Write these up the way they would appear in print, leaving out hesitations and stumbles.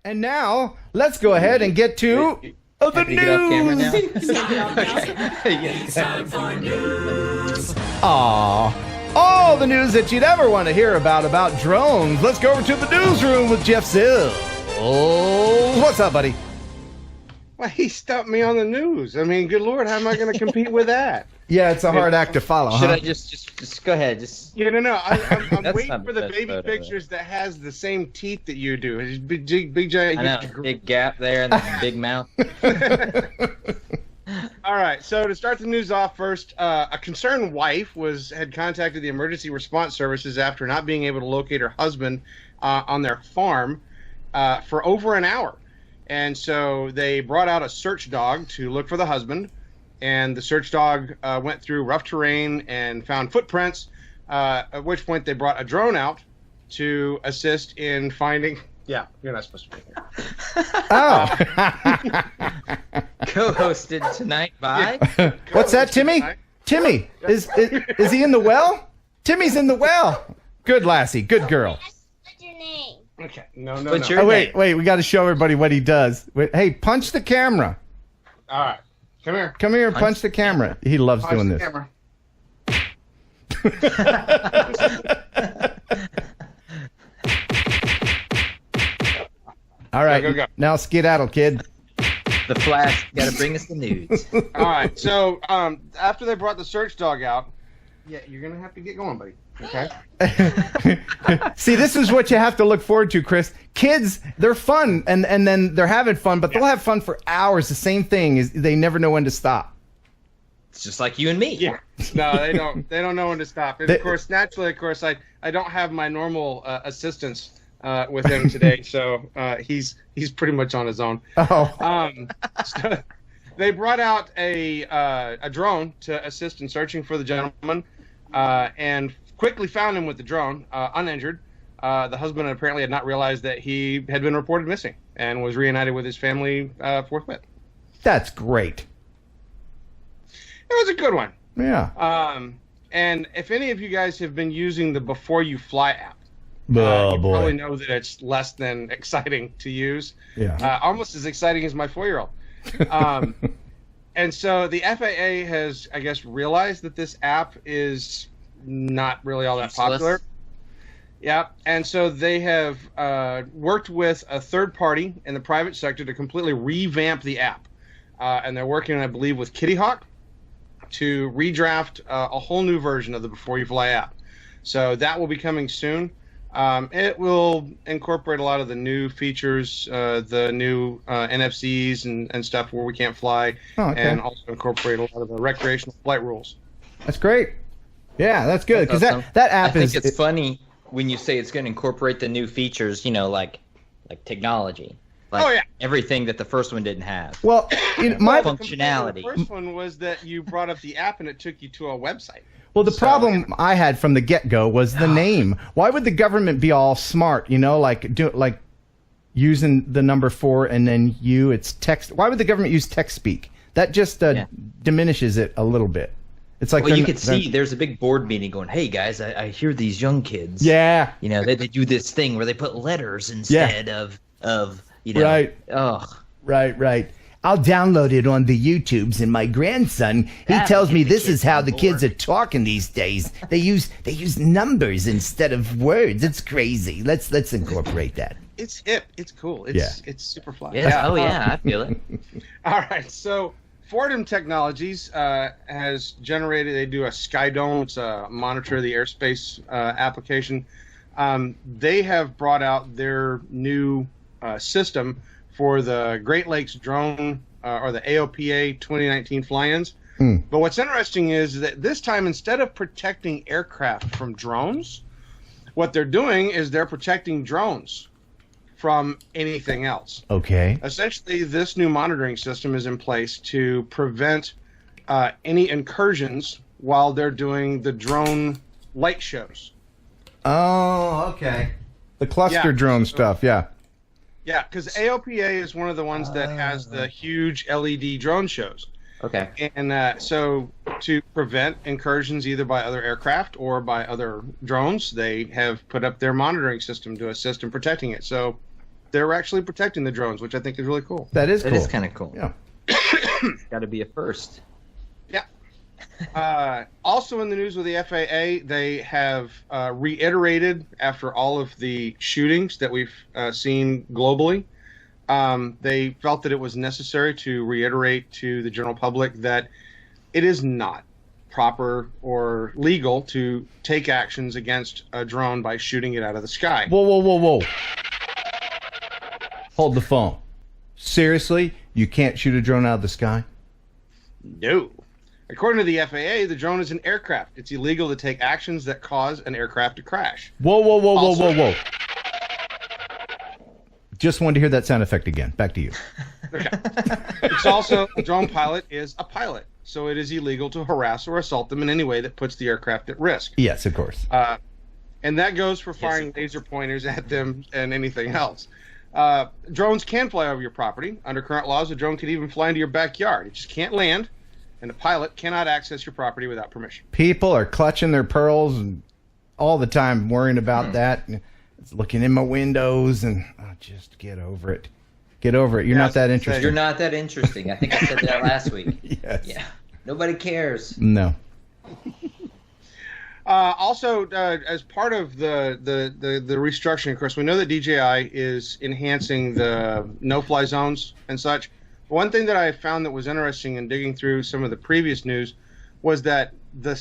And now, let's go ahead and get to the Happy to get off camera now? news. It's time for news. Aw, all the news that you'd ever want to hear about drones. Let's go over to the newsroom with Jeff Zill. Oh, what's up, buddy? Well, he stumped me on the news. I mean, good Lord, how am I going to compete with that? Yeah, it's a hard act to follow, Should huh? I just go ahead? Just Yeah, no. I'm That's waiting not for the the best baby photo, pictures that has the same teeth that you do. It's big giant. I know, big gap there and then big mouth. All right, so to start the news off first, a concerned wife had contacted the emergency response services after not being able to locate her husband on their farm for over an hour. And so they brought out a search dog to look for the husband, and the search dog went through rough terrain and found footprints, at which point they brought a drone out to assist in finding... Yeah, you're not supposed to be here. Oh. Co-hosted tonight by What's that, Timmy? Timmy, is he in the well? Timmy's in the well. Good lassie, good girl. What's your name? Okay, no. What's your Oh, wait, we got to show everybody what he does. Wait, hey, punch the camera. All right, come here. Come here and punch the camera. He loves doing this. Camera. All right, Go. now skedaddle, kid. the Flash. Got to bring us the news. All right, so after they brought the search dog out, yeah, you're gonna have to get going, buddy. Okay. See, this is what you have to look forward to, Chris. Kids, they're fun, and then they're having fun, but they'll have fun for hours. The same thing is they never know when to stop. It's just like you and me. Yeah. No, they don't. They don't know when to stop. And of course, naturally, I don't have my normal assistance with him today, so he's pretty much on his own. Oh. So they brought out a drone to assist in searching for the gentleman, and quickly found him with the drone, uninjured. The husband apparently had not realized that he had been reported missing and was reunited with his family forthwith. That's great. It was a good one. Yeah. And if any of you guys have been using the Before You Fly app, Oh, you boy. probably know that it's less than exciting to use. Yeah. Almost as exciting as my 4-year-old. And so the FAA has, I guess, realized that this app is not really all that Useless. popular. Yeah, and so they have worked with a third party in the private sector to completely revamp the app. And they're working, I believe, with Kitty Hawk to redraft a whole new version of the Before You Fly app. So that will be coming soon. It will incorporate a lot of the new features, the new NFCs and stuff where we can't fly, and also incorporate a lot of the recreational flight rules. That's great. Yeah, that's good because Awesome. that app I think is. it's funny when you say it's going to incorporate the new features. You know, like technology. Like Oh, yeah. everything that the first one didn't have. Well, my Functionality. The first one was that you brought up the app and it took you to a website. Well, the problem I had from the get-go was the name. Why would the government be all smart, like using the number 4 and then you, it's text. Why would the government use text speak? That just diminishes it a little bit. It's like Well, you could see there's a big board meeting going, hey, guys, I hear these young kids. Yeah. They do this thing where they put letters instead of Right. Ugh. Right. I'll download it on the YouTubes, and my grandson, he tells me this is how the kids are talking these days. They use numbers instead of words. It's crazy. Let's incorporate that. It's hip. It's cool. It's super fly. Yeah. Oh, yeah. I feel it. All right. So Fordham Technologies has generated. They do a Skydome. It's a monitor of the airspace application. They have brought out their new system for the Great Lakes drone or the AOPA 2019 fly-ins. But what's interesting is that this time, instead of protecting aircraft from drones, what they're doing is they're protecting drones from anything else. Okay. Essentially, this new monitoring system is in place to prevent any incursions while they're doing the drone light shows. Oh, okay. The cluster drone stuff, yeah. Yeah, because AOPA is one of the ones that has the huge LED drone shows. Okay. And so to prevent incursions either by other aircraft or by other drones, they have put up their monitoring system to assist in protecting it. So they're actually protecting the drones, which I think is really cool. That is That cool. is kind of cool. Yeah. Got to be a first. Yeah. Also in the news with the FAA, they have reiterated after all of the shootings that we've seen globally. They felt that it was necessary to reiterate to the general public that it is not proper or legal to take actions against a drone by shooting it out of the sky. Whoa. Hold the phone. Seriously? You can't shoot a drone out of the sky? No. According to the FAA, the drone is an aircraft. It's illegal to take actions that cause an aircraft to crash. Whoa. Just wanted to hear that sound effect again. Back to you. Okay. It's also, a drone pilot is a pilot, so it is illegal to harass or assault them in any way that puts the aircraft at risk. Yes, of course. And that goes for firing laser pointers at them and anything else. Drones can fly over your property. Under current laws, a drone can even fly into your backyard. It just can't land, and a pilot cannot access your property without permission. People are clutching their pearls and all the time worrying about that. And it's looking in my windows and just get over it. Get over it. You're not that interesting. You're not that interesting. I think I said that last week. Yes. Yeah. Nobody cares. No. Also, as part of the restructuring, of course, we know that DJI is enhancing the no-fly zones and such. One thing that I found that was interesting in digging through some of the previous news was that the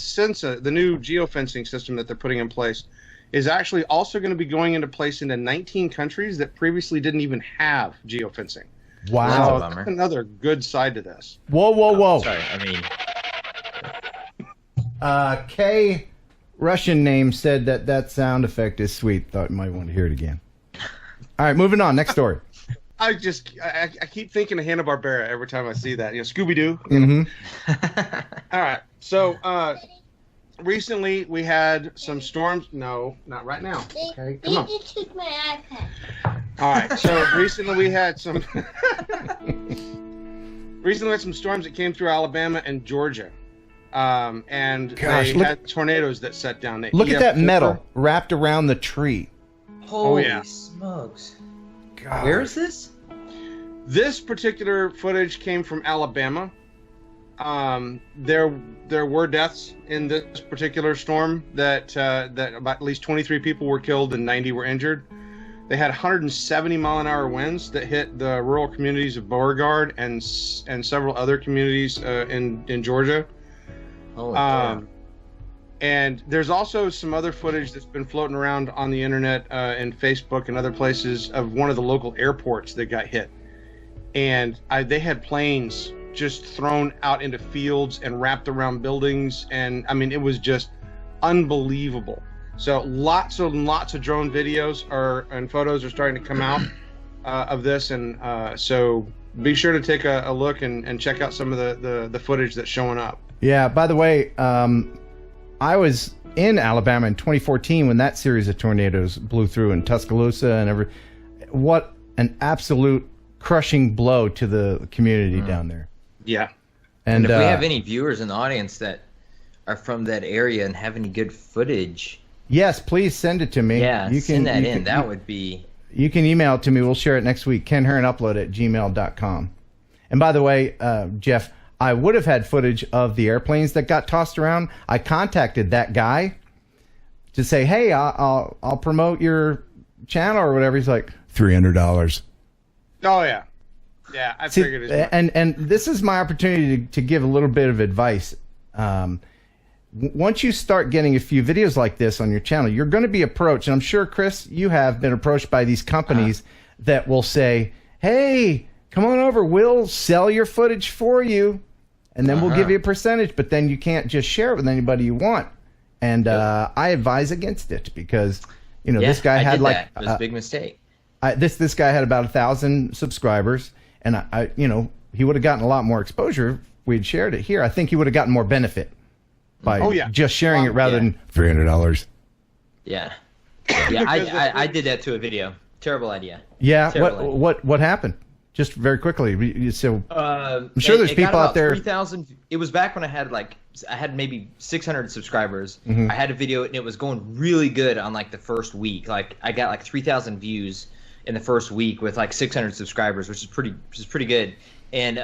new geofencing system that they're putting in place is actually also going to be going into place into 19 countries that previously didn't even have geofencing. Wow. That's a So bummer. that's another good side to this. Whoa. Sorry, I mean, K Russian name said that sound effect is sweet. Thought you might want to hear it again. All right, moving on. Next story. I keep thinking of Hanna-Barbera every time I see that. Scooby-Doo. Mm-hmm. All right. So recently we had some storms. No, not right now. Okay, come on. They just took my iPad. All right. So recently we had some storms that came through Alabama and Georgia. And Gosh, they had tornadoes that set down. Look at that metal wrapped around the tree. holy yeah. smokes. God. Where is this? This particular footage came from Alabama. There were deaths in this particular storm that about at least 23 people were killed and 90 were injured. They had 170 mile an hour winds that hit the rural communities of Beauregard and several other communities in Georgia. Holy crap. And there's also some other footage that's been floating around on the internet and Facebook and other places of one of the local airports that got hit. And they had planes just thrown out into fields and wrapped around buildings. And I mean, it was just unbelievable. So lots of drone videos and photos are starting to come out of this. And so be sure to take a look and check out some of the footage that's showing up. Yeah, by the way, I was in Alabama in 2014 when that series of tornadoes blew through in Tuscaloosa and what an absolute crushing blow to the community down there. Yeah. And if we have any viewers in the audience that are from that area and have any good footage, yes, please send it to me. yeah, send that in. That would be... You can email it to me. We'll share it next week. Ken Heron upload at gmail.com. And by the way, Jeff, I would have had footage of the airplanes that got tossed around. I contacted that guy to say, hey, I'll promote your channel or whatever. He's like, $300. Oh, yeah. Yeah, I figured as much. And this is my opportunity to give a little bit of advice. Once you start getting a few videos like this on your channel, you're going to be approached. And I'm sure, Chris, you have been approached by these companies that will say, hey, come on over. We'll sell your footage for you. And then we'll give you a percentage. But then you can't just share it with anybody you want. And I advise against it because, you know, this guy had like... It was a big mistake. This guy had about 1,000 subscribers. And, I you know, he would have gotten a lot more exposure if we'd shared it here. I think he would have gotten more benefit by just sharing it rather than $300. Yeah. Yeah, I did that to a video. Terrible idea. Yeah. Terrible What happened? Just very quickly. So I'm sure there's people out there. 3,000. It was back when I had maybe 600 subscribers. Mm-hmm. I had a video and it was going really good on like the first week. Like I got like 3,000 views. in the first week with like 600 subscribers, which is pretty good. And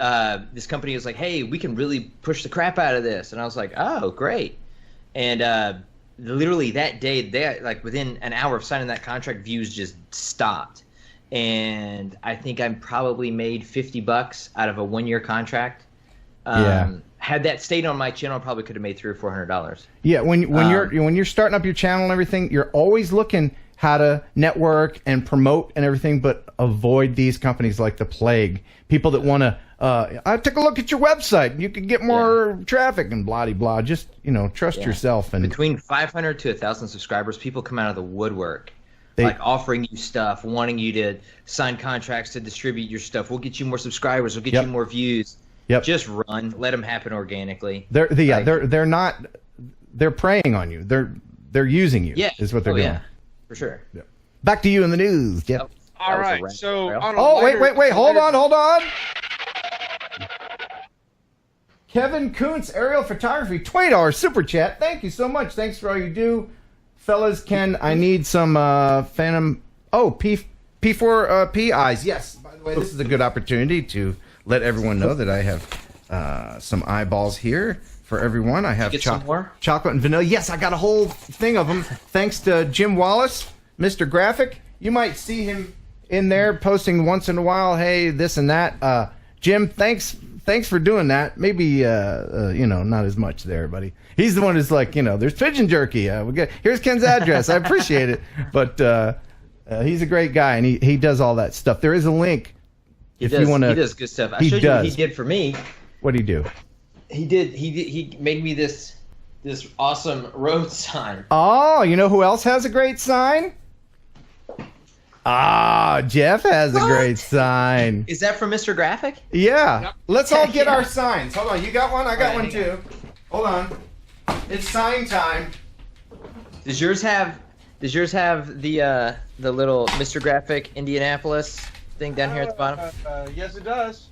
this company was like, hey, we can really push the crap out of this. And I was like, oh, great. And literally that day, they like within an hour of signing that contract, views just stopped. And I think I probably made $50 out of a 1-year contract. Had that stayed on my channel, I probably could have made $300 or $400. Yeah, when you're starting up your channel and everything, you're always looking how to network and promote and everything, but avoid these companies like the plague. People that want to, I took a look at your website. You could get more traffic and blah, blah. Just, trust yourself. And between 500 to 1,000 subscribers, people come out of the woodwork, like offering you stuff, wanting you to sign contracts to distribute your stuff. We'll get you more subscribers. We'll get you more views. Yep. Just run. Let them happen organically. They're preying on you. They're using you. Yeah. Is what they're doing. Yeah, for sure. Yep. Back to you in the news, Jeff. All right. So wait. Hold on. Kevin Kuntz, Aerial Photography, $20 super chat. Thank you so much. Thanks for all you do, fellas. Ken, I need some Phantom. P4P eyes. Yes. By the way, this is a good opportunity to let everyone know that I have some eyeballs here for everyone. I have chocolate and vanilla. Yes, I got a whole thing of them. Thanks to Jim Wallace, Mr. Graphic. You might see him in there posting once in a while. Hey, this and that. Jim, thanks for doing that. Maybe not as much there, buddy. He's the one who's like, there's pigeon jerky. Here's Ken's address. I appreciate it, but he's a great guy and he does all that stuff. There is a link. He does good stuff. I showed you what he did for me. What'd he do? He made me this awesome road sign. Oh, you know who else has a great sign? Jeff has a great sign. Is that from Mr. Graphic? Yeah. Yep. Let's all get our signs. Hold on. You got one? I got one too. Hold on. It's sign time. Does yours have the little Mr. Graphic Indianapolis thing down here at the bottom? Yes, it does.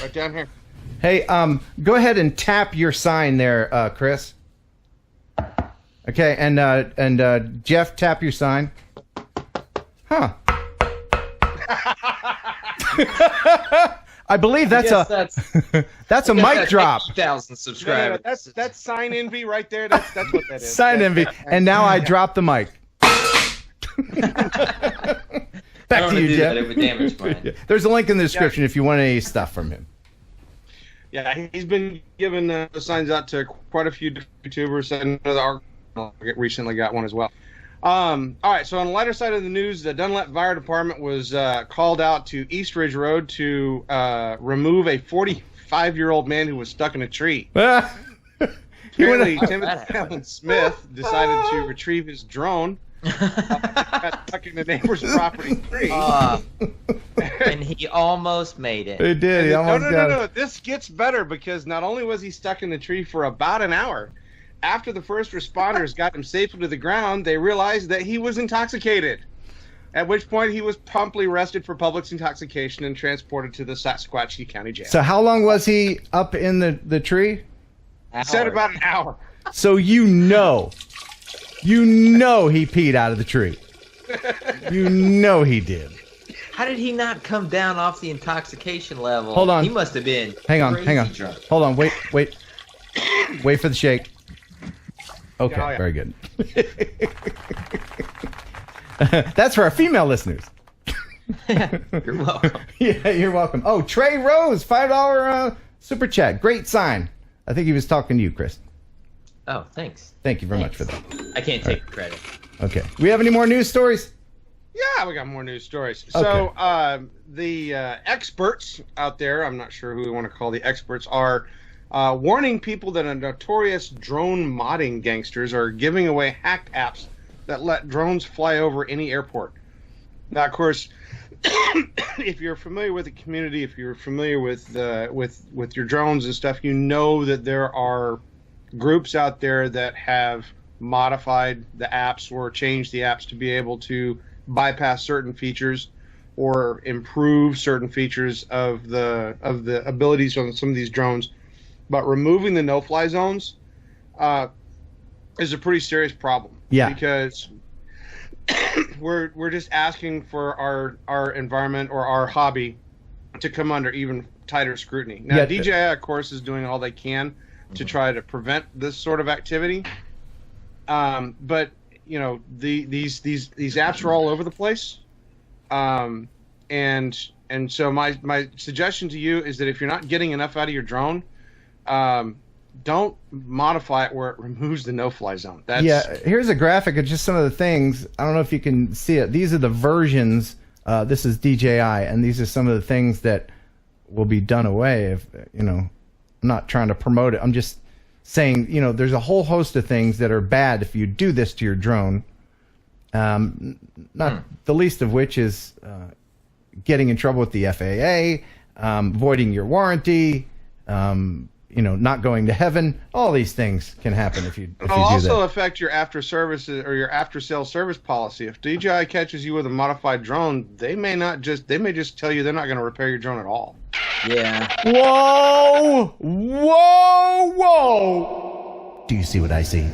Right down here. Hey, go ahead and tap your sign there, Chris. Okay, and Jeff, tap your sign. Huh. I believe that's a mic drop. 1,000 subscribers. Yeah, that's sign envy right there. That's what that is. Sign envy. And now I drop the mic. Back to you, Jeff. There's a link in the description if you want any stuff from him. Yeah, he's been giving signs out to quite a few YouTubers. And I recently got one as well. All right, so on the lighter side of the news, the Dunlap Fire Department was called out to East Ridge Road to remove a 45-year-old man who was stuck in a tree. Apparently, Timothy Allen Smith decided to retrieve his drone. Got stuck in the neighbor's property tree. And he almost made it. He did. He almost got it. No. This gets better because not only was he stuck in the tree for about an hour, after the first responders got him safely to the ground, they realized that he was intoxicated. At which point, he was promptly arrested for public intoxication and transported to the Sasquatchie County Jail. So how long was he up in the tree? He said about an hour. So you know he peed out of the tree. You know he did. How did he not come down off the intoxication level? Hold on. He must have been Hang on. drunk. Hold on. Wait. Wait for the shake. Okay, very good. That's for our female listeners. You're welcome. Yeah, you're welcome. Oh, Trey Rose, $5 super chat. Great sign. I think he was talking to you, Chris. Oh, thanks. Thank you very much for that. I can't take credit. Okay. We have any more news stories? Yeah, we got more news stories. Okay. So the experts out there, I'm not sure who we want to call the experts, are warning people that notorious drone modding gangsters are giving away hacked apps that let drones fly over any airport. Now, of course, if you're familiar with the community, if you're familiar with your drones and stuff, you know that there are groups out there that have modified the apps or changed the apps to be able to bypass certain features or improve certain features of the abilities on some of these drones. But removing the no-fly zones is a pretty serious problem. Yeah. Because we're just asking for our environment or our hobby to come under even tighter scrutiny. Now, Yeah, DJI, of course, is doing all they can to try to prevent this sort of activity. But you know, these apps are all over the place. And so my suggestion to you is that if you're not getting enough out of your drone, don't modify it where it removes the no-fly zone. Here's a graphic of just some of the things. I don't know if you can see it. These are the versions. This is DJI, and these are some of the things that will be done away. If you know, I'm not trying to promote it. I'm just saying, you know, there's a whole host of things that are bad if you do this to your drone. Not the least of which is getting in trouble with the FAA, voiding your warranty, you know, not going to heaven. All these things can happen if you do that. It'll also affect your after services or your after sales service policy. If DJI catches you with a modified drone, they may just tell you they're not going to repair your drone at all. Yeah. Whoa! Whoa! Whoa! Do you see what I see?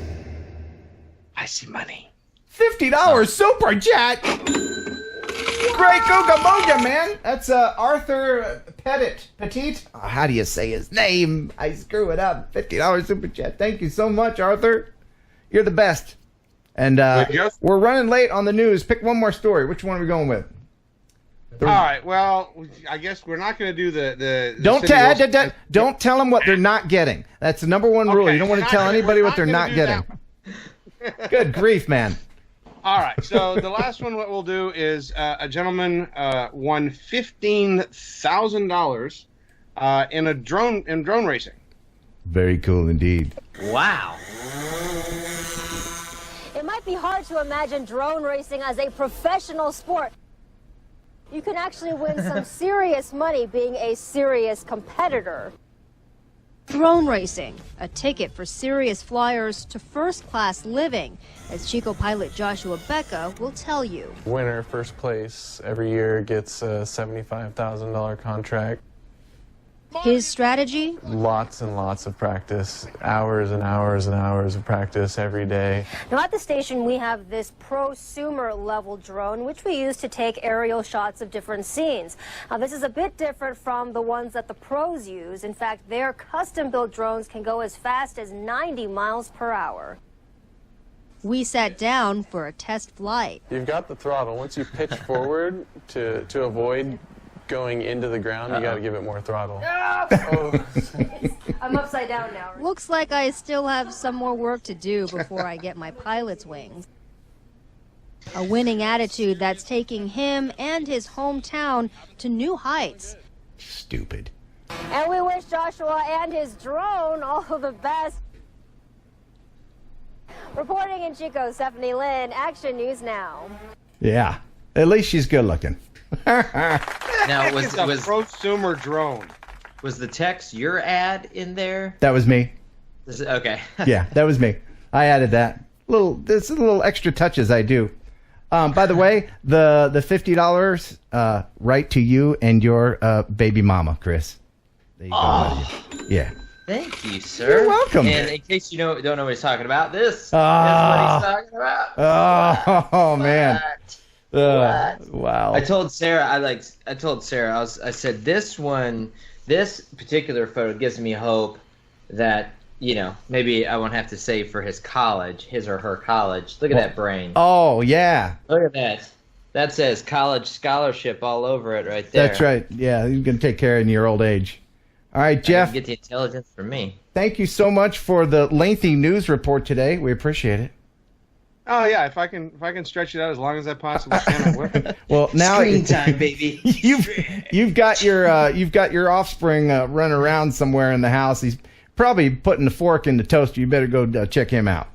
I see money. $50 super chat. Great Googa Moja, man. That's Arthur Petit. Oh, how do you say his name? I screw it up. $50 super chat. Thank you so much, Arthur. You're the best. And we're running late on the news. Pick one more story. Which one are we going with? All right. Well, I guess we're not going to do the Don't tell them what they're not getting. That's the number one rule. You don't want to tell anybody what they're not getting. Good grief, man. All right, so the last one, what we'll do is a gentleman won $15,000 in drone racing. Very cool indeed. Wow. It might be hard to imagine drone racing as a professional sport. You can actually win some serious money being a serious competitor. Drone racing, a ticket for serious flyers to first-class living, as Chico pilot Joshua Becca will tell you. Winner, first place, every year gets a $75,000 contract. His strategy? Lots and lots of practice, hours and hours and hours of practice every day. Now at the station we have this prosumer level drone which we use to take aerial shots of different scenes. Now this is a bit different from the ones that the pros use. In fact, their custom built drones can go as fast as 90 miles per hour. We sat down for a test flight. You've got the throttle. Once you pitch forward to avoid going into the ground, you got to give it more throttle. Oh. I'm upside down now. Looks like I still have some more work to do before I get my pilot's wings. A winning attitude that's taking him and his hometown to new heights. Stupid. And we wish Joshua and his drone all of the best. Reporting in Chico, Stephanie Lynn, Action News Now. Yeah, at least she's good looking. Now, was a prosumer drone. Was the text your ad in there? That was me. Okay. Yeah, that was me. I added that. There's little extra touches I do. By the way, the $50 right to you and your baby mama, Chris. There you go. Yeah. Thank you, sir. You're welcome. And in case you don't know what he's talking about, this is what he's talking about. Oh man. Wow. I told Sarah, I said this particular photo gives me hope that, you know, maybe I won't have to save for his or her college. Look at that brain. Oh yeah. Look at that. That says college scholarship all over it right there. That's right. Yeah, you're gonna take care of it in your old age. All right, Jeff. Get the intelligence from me. Thank you so much for the lengthy news report today. We appreciate it. Oh yeah, if I can stretch it out as long as I possibly can, I will. Well, now Screen time, baby. you've got your offspring running around somewhere in the house. He's probably putting the fork in the toaster. You better go check him out.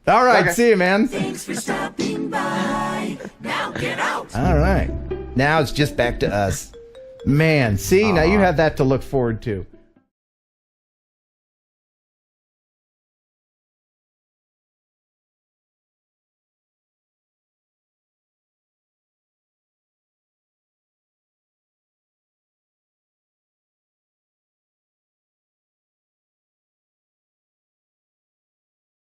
All right, Okay. see you, man. Thanks for stopping by. Now get out. All right, now it's just back to us. Man, see, now you have that to look forward to.